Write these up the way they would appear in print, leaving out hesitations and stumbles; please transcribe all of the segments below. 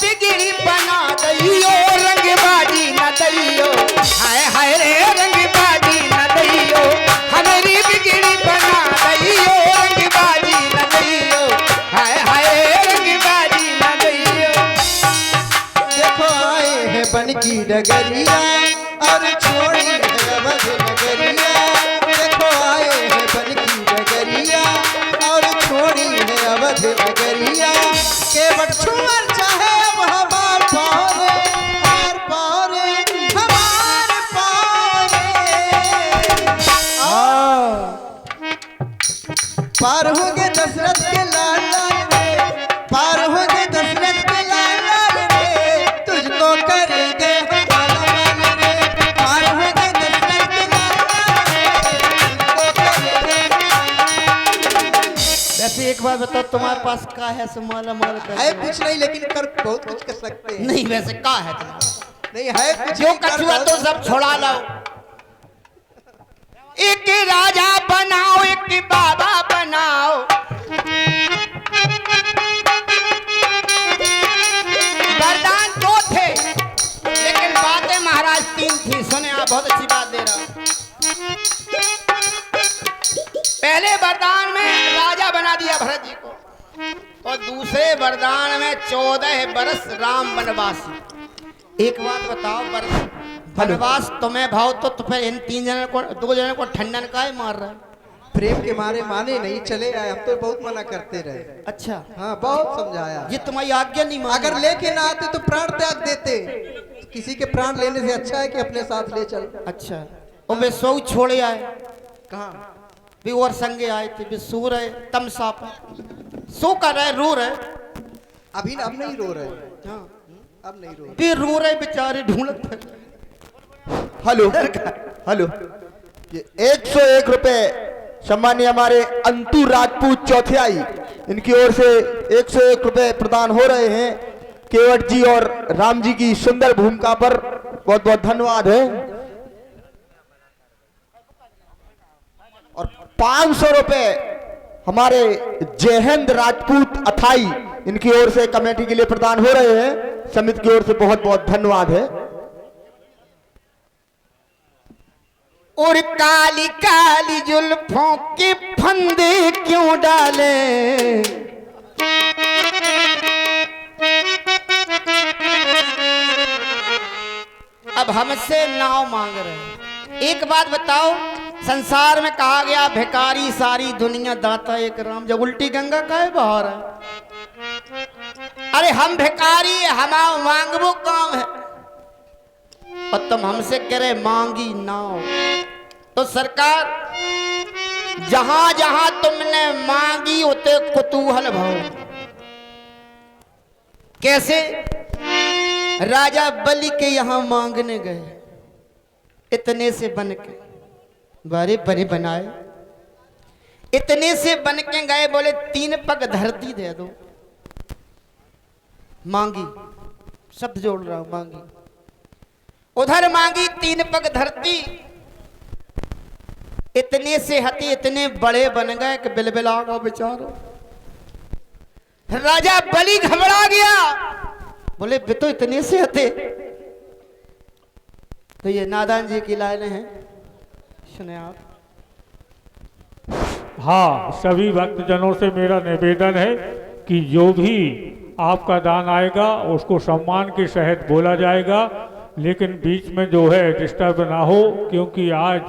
बिगड़ी बना दैयो रंगबाजी न दैयो हाय हाय रे रंगबाजी न दैयो हमारी बिगड़ी बना दैयो रंगबाजी न दैयो हाय हाय रंगबाजी न दैयो। देखो आए हैं बन की डगरिया और छोड़ी है अवध नगरिया। देखो आए हैं बन की डगरिया और छोड़ी है अवध नगरिया। के बटछुअर चाहे अब हमार पाँव रे हमार पाँव रे हमार पाँव रे। पार होंगे दशरथ के लाल लाल रे पार होंगे दशरथ के लाल लाल रे तुझको करेंगे हम लाल रे। पार होंगे दशरथ के लाल लाल रे तुझको करेंगे। वैसे एक बात बताओ तुम्हारे पास का है माला माल कर है कुछ नहीं लेकिन कर बहुत कुछ कर सकते हैं। नहीं वैसे का है तुम्हारा नहीं है कुछ जो नहीं, कर कछुआ बहुत- तो सब छोड़ा लो। एक राजा बनाओ एक बाबा बनाओ वरदान दो थे लेकिन बातें महाराज तीन थी। सुने आप बहुत अच्छी बात दे रहा हूं। पहले वरदान में राजा बना दिया भरत जी को और दूसरे वरदान में 14 बरस राम वनवासी। एक बात बताओ बरस वनवास तुम्हें भाव तो फिर इन तीन जनों को दो जनों को ठंडन का ही मार रहा है। प्रेम के मारे माने नहीं चले आए हम तो बहुत मना करते रहे। अच्छा हाँ बहुत समझाया। ये तुम्हारी आज्ञा नहीं मानी। अगर लेके ना आते तो प्राण त्याग देते। किसी के प्राण लेने से अच्छा है कि अपने साथ ले चल। अच्छा और वे सौ छोड़े आए कहाँ भी और संगे आए थे भी सो रहे तमसा सो कर रहे रो रहे अभी अब नहीं रो रहे। हाँ अब नहीं रो रहे। भी रो रहे बेचारे ढूंढत फिर। हेलो हेलो ये 101 रुपए सम्मानीय हमारे अंतु राजपूत चौथियाई इनकी ओर से 101 रुपए प्रदान हो रहे हैं केवट जी और राम जी की सुंदर भूमिका पर। बहुत बहुत धन्यवाद है। और 500 रुपए हमारे जयहिंद राजपूत अथाई इनकी ओर से कमेटी के लिए प्रदान हो रहे हैं। समिति की ओर से बहुत बहुत धन्यवाद है। और काली काली जुल्फों के फंदे क्यों डाले अब हमसे नाव मांग रहे हैं। एक बात बताओ संसार में कहा गया भिखारी सारी दुनिया दाता एक राम जब उल्टी गंगा का है बहार है। अरे हम भिखारी हमारा मांगबो काम है और तुम हमसे कह रहे मांगी नाव। तो सरकार जहां जहां तुमने मांगी होते कुतूहल भाव कैसे राजा बलि के यहां मांगने गए इतने से बन के बारे बड़े बनाए इतने से बन के गए बोले 3 पग धरती दे दो मांगी शब्द जोड़ रहा हूं मांगी उधर मांगी 3 पग धरती इतने से हती इतने बड़े बन गए कि बिलबिला गो बेचारो। राजा बलि घबरा गया बोले बे तो इतने से हते। तो ये नादान जी की लाइनें हैं सुने आप। हाँ सभी भक्तजनों से मेरा निवेदन है कि जो भी आपका दान आएगा उसको सम्मान के सहित बोला जाएगा लेकिन बीच में जो है डिस्टर्ब ना हो क्योंकि आज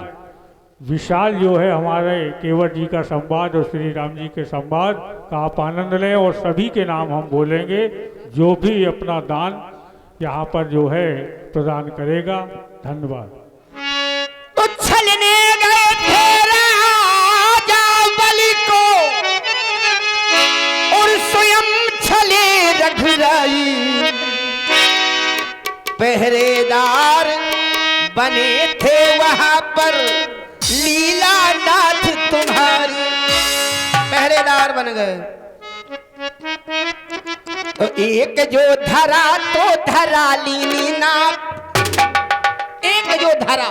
विशाल जो है हमारे केवट जी का संवाद और श्री राम जी के संवाद का आप आनंद लें और सभी के नाम हम बोलेंगे जो भी अपना दान यहाँ पर जो है प्रदान करेगा। धन्यवाद। तो छलने गए थे राजा बलि को और स्वयं छले रघुराई पहरेदार बने थे वहां पर लीला नाथ तुम्हारी पहरेदार बन गए। तो एक जो धरा तो धरा लीली नाथ एक जो धरा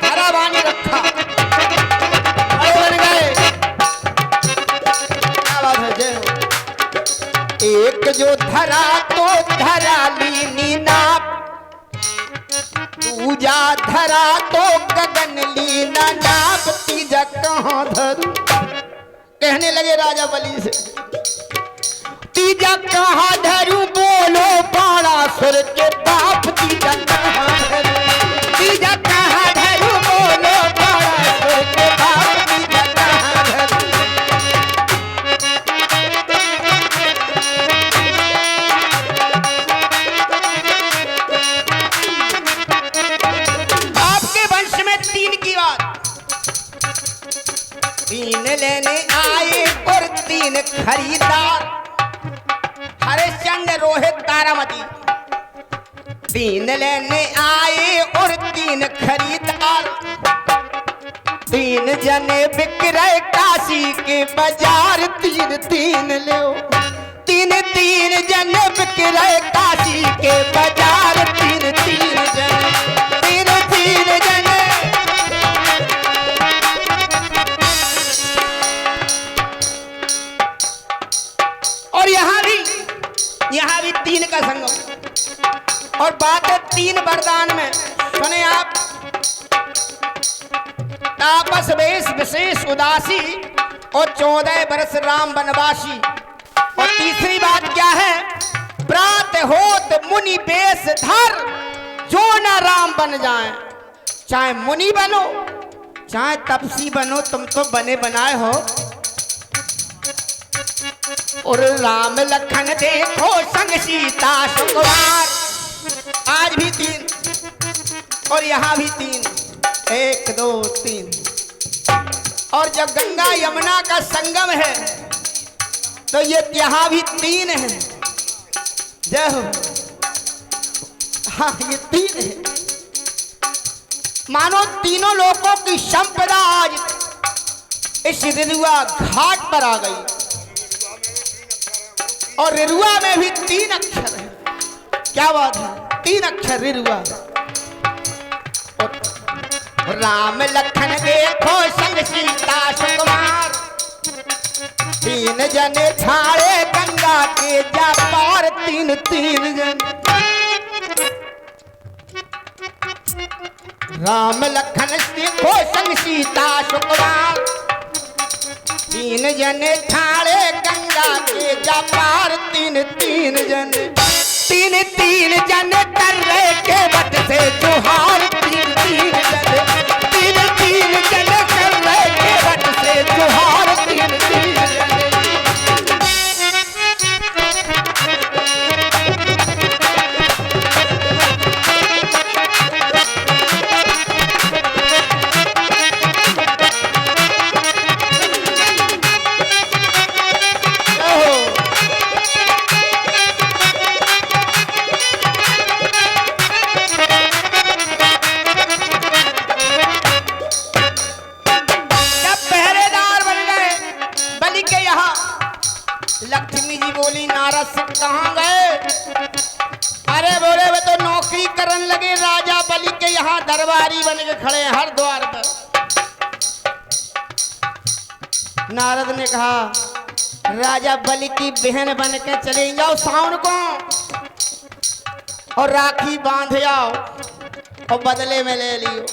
धरा बानी रखा बड़े बन गए। क्या बात है जय हो। एक जो धरा तो धरा लीनी नाप, दूजा धरा तो गगन लीना नाप, तीजा कहाँ धरू। कहने लगे राजा बलि से, तीजा कहाँ धरू बोलो बाणासुर के बाप, तीजा कहाँ धरू, तीजा कहाँ धरू बोलो बाणासुर के बाप, तीजा कहाँ धरू। आपके वंश में तीन की बात, तीन लेने आए और तीन खरीदार, हरिश्चंद्र रोहित तारामती। तीन लेने आए और तीन खरीदार, तीन जने बिक्रय काशी के बाजार, तीन तीन ले, तीन तीन जने बिक्रय काशी के बाजार, तीन तीन जने, तीन तीन जने। और यहाँ भी तीन का संगम। और बात है तीन वरदान में, सुने आप। तापस वेश विशेष उदासी और 14 वर्ष राम वनवासी। और तीसरी बात क्या है, प्रात होत मुनि वेश धर, जो न राम बन जाए। चाहे मुनि बनो चाहे तपसी बनो, तुम तो बने बनाए हो। और राम लखन देखो संग सीता सुकुमार। आज भी तीन और यहाँ भी तीन, 1 2 3। और जब गंगा यमुना का संगम है तो ये यहाँ भी तीन है। जय हो। हाँ, ये तीन है। मानो तीनों लोगों की संपदा आज इस रिरुआ घाट पर आ गई। और रिरुआ में भी 3 अक्षर है। क्या बात है, 3 अक्षर रिरुआ। और राम लखन देखो संग सीता सुकुमार, 3 जने छाड़े गंगा के जा पार, 3 3 जने। राम लखन देखो संग सीता सुकुमार, 3 जने ठाड़े गंगा के जा पार, 3 3 जने। 3 3 जने कर रहे के बट से जोहार, 3 3 जने। 3 3 जने कर रहे के बट से जोहार, 3 3 जने। लक्ष्मी जी बोली, नारद से कहाँ गए? अरे बोले वे तो नौकरी करने लगे राजा बलि के यहाँ, दरबारी बन के खड़े हैं हर द्वार पर। नारद ने कहा, राजा बलि की बहन बन के चले जाओ सावन को और राखी बांध जाओ और बदले में ले लियो।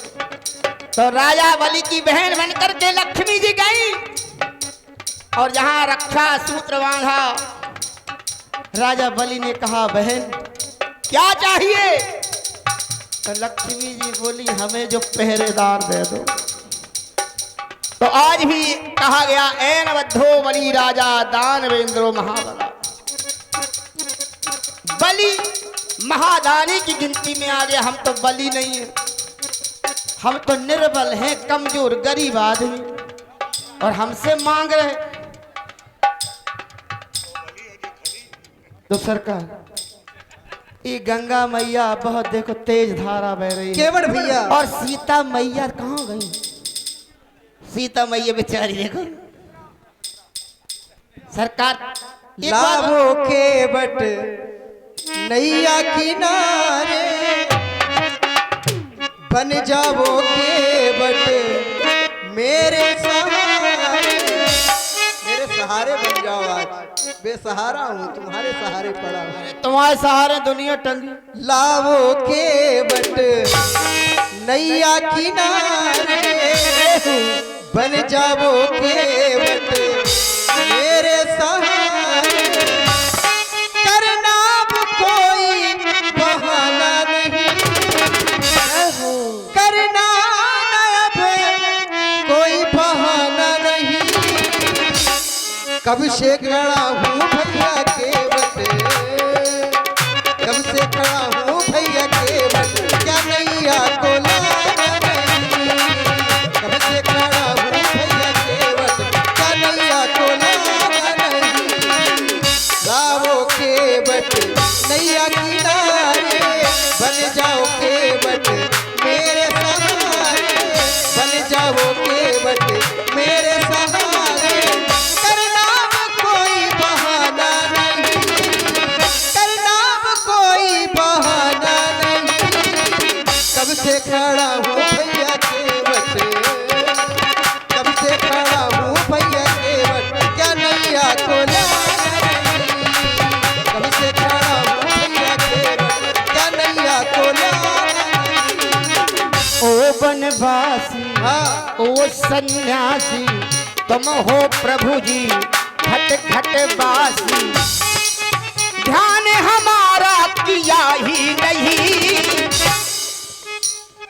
तो राजा बलि की बहन बन करके लक्ष्मी जी गई और जहां रक्षा सूत्र बांधा। राजा बलि ने कहा, बहन क्या चाहिए? तो लक्ष्मी जी बोली, हमें जो पहरेदार दे दो। तो आज भी कहा गया, ऐन बद्धो बलि राजा दानवेंद्रो महाबला। बलि महादानी की गिनती में आ गया। हम तो बलि नहीं है, हम तो निर्बल हैं, कमजोर गरीब आदमी, और हमसे मांग रहे। तो सरकार, ये गंगा मैया बहुत देखो तेज धारा बह रही है। केवट भैया, और सीता मैया कहाँ गई? सीता मैया बेचारी देखो। सरकार, लाभो केवट नैया किनारे, बन जाओ केवट मेरे सहारे, मेरे सहारे बन जाओ आज। बेसहारा हूँ, तुम्हारे सहारे पड़ा हूँ। तुम्हारे सहारे दुनिया टंगी। लावो के बट नैया किनारे, बन जावो के बट मेरे सहारे। करना अब कोई बहाना नहीं, करना अब कोई बहाना नहीं। कब से खड़ा हूँ भैया के बट, कब से खड़ा हूँ भैया के बट, क्या नैया को लाना नहीं। कब से खड़ा हूँ भैया के बट, क्या नैया को लाना नहीं। गावो के बट नैया किनारे, बन जाओ के बट मेरे सहारे, बन जाओ के बट मेरे सहारे। करना अब कोई बहाना नहीं, करना अब कोई बहाना नहीं। कब से खड़ा हूँ भैया के बट, कब से खड़ा हूँ भैया के बट, क्या नैया को लाना नहीं। कब से खड़ा हूँ भैया के बट, क्या नैया को लाना नहीं। ओ बनवासी, हाँ ओ सन्यासी, तुम हो प्रभु जी खट खट बासी। ध्यान हमारा किया ही नहीं।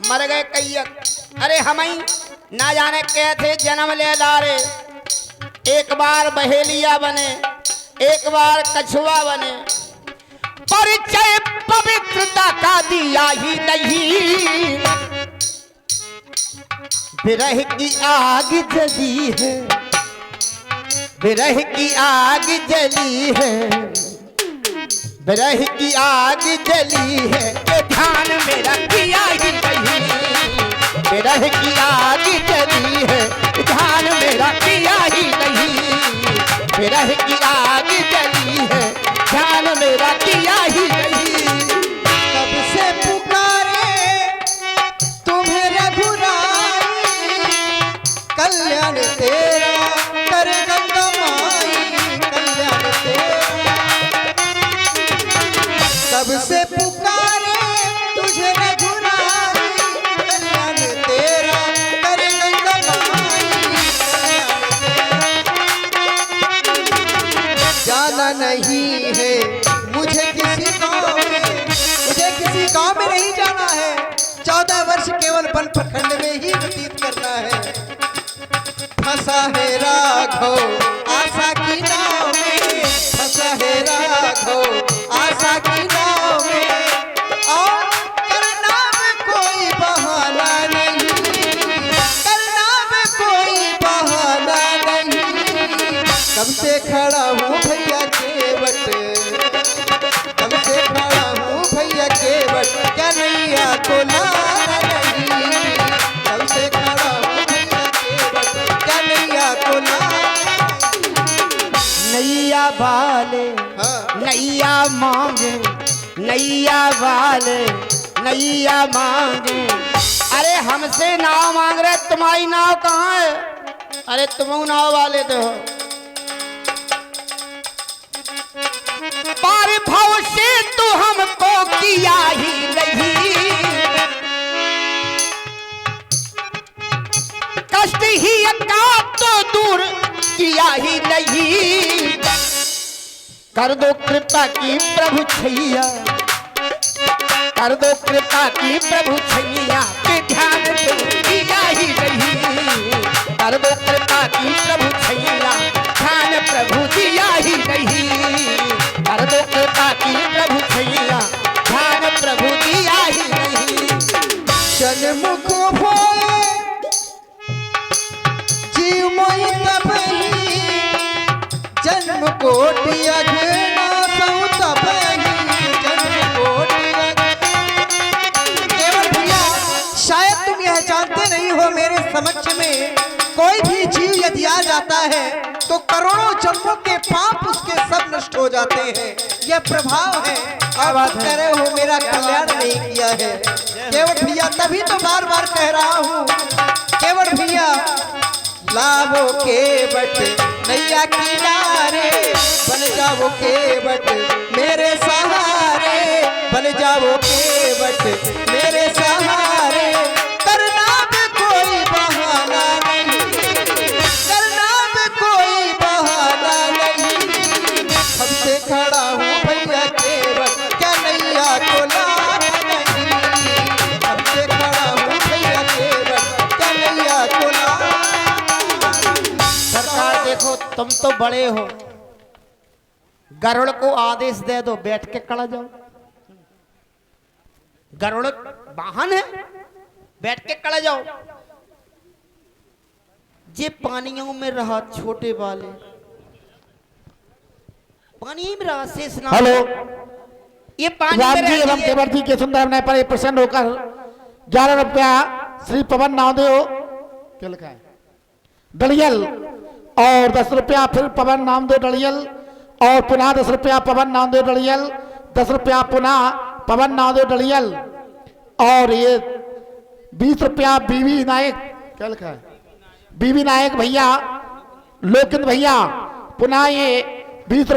मर गए कैयक, अरे हम ही ना जाने कैसे जन्म ले लारे। एक बार बहेलिया बने, एक बार कछुआ बने, परिचय पवित्रता का दिया ही नहीं। विरह की आग जली है, विरह की आग जली है, विरह की आग जली है, ये ध्यान मेरा किया ही नहीं। विरह की आग जली है, ध्यान मेरा किया ही नहीं। विरह की आग जली है, ध्यान मेरा किया ही नहीं। कब से पुकारे तुम्हें रघुराई, कल्याण तेरा कर गंगा माई, कल्याण तेरा। कब से पुकारे तुझे रघुराई, कल्याण तेरा कर गंगा माई, जाना नहीं है मुझे किसी गाँव में, मुझे किसी गाँव में नहीं जाना है। 14 वर्ष केवल वन प्रखंड में ही व्यतीत करना है। फंसा है राघव आशा की नाव में, फंसा है राघव आशा की नाव में। और करना में कोई बहाना नहीं, करना में कोई बहाना नहीं। कब से खड़ा हूँ भैया के बट, कब से खड़ा हूँ भैया के बट, क्या नैया को लाना नहीं। कब से खड़ा हूँ भैया के बट, क्या नैया को लाना। नैया वाले हाँ नैया मांगे, नैया वाले नैया मांगे। अरे हमसे नाव मांग रहे, तुम्हारी नाव कहाँ है? अरे तुम नाव वाले तो हो। पार भव से तो हमको किया ही नहीं, कष्ट ही का तो दूर किया ही नहीं। कर दो कृपा की प्रभु छैया, कर दो कृपा की प्रभु छैया, के ध्यान तो किया ही नहीं। कर दो कृपा की प्रभु छैया, ध्यान प्रभु दिया ही नहीं। कर दो कृपा की प्रभु छैया, ध्यान प्रभु दिया ही नहीं। सन्मुख होए जीव मोहि तबहि, जन्म कोटि अघना सहु तबहि, जन्म कोटि केवल भैया, शायद तुम यह जानते नहीं हो, मेरे समक्ष में कोई भी जीव यदि आ जाता है तो करोड़ों जन्मों के पाप उसके सब नष्ट हो जाते हैं। यह प्रभाव है। आप कह रहे हो मेरा कल्याण नहीं किया है। केवट भैया तभी तो बार बार कह रहा हूँ, केवट भैया लावो के बट नैया किनारे, बन जाओ के बट मेरे सहारे, बन जाओ के बट मेरे सहारे। करना भी कोई बहाना नहीं, करना भी कोई बहाना नहीं, हमसे खड़ा हूँ भैया के बट क्या नैया को लाभ नहीं, हमसे खड़ा हूँ भैया के बट क्या नैया को लाभ। सरकार देखो तुम तो बड़े हो, गरुड़ को आदेश दे दो बैठ के खड़ा जाओ। गरुड़ वाहन है, बैठ के खड़ा जाओ। ये पानियों में रहा छोटे वाले, पानी में रहा शेष नाग। हेलो, ये पानी राम में जी रहती एवं है। केवल जी के सुंदर अभिनय पर प्रसन्न होकर 11 रुपया श्री पवन नामदेव क्या लिखा है डलियल, और 10 रुपया फिर पवन नामदेव डलियल, और पुनः 10 रुपया पवन नामदेव डलियल, 10 रुपया पुनः पवन नामदेव डलियल, और ये 20 रुपया बीवी नायक क्या लिखा है बीवी नायक भैया लोकिन भैया, पुनः ये 20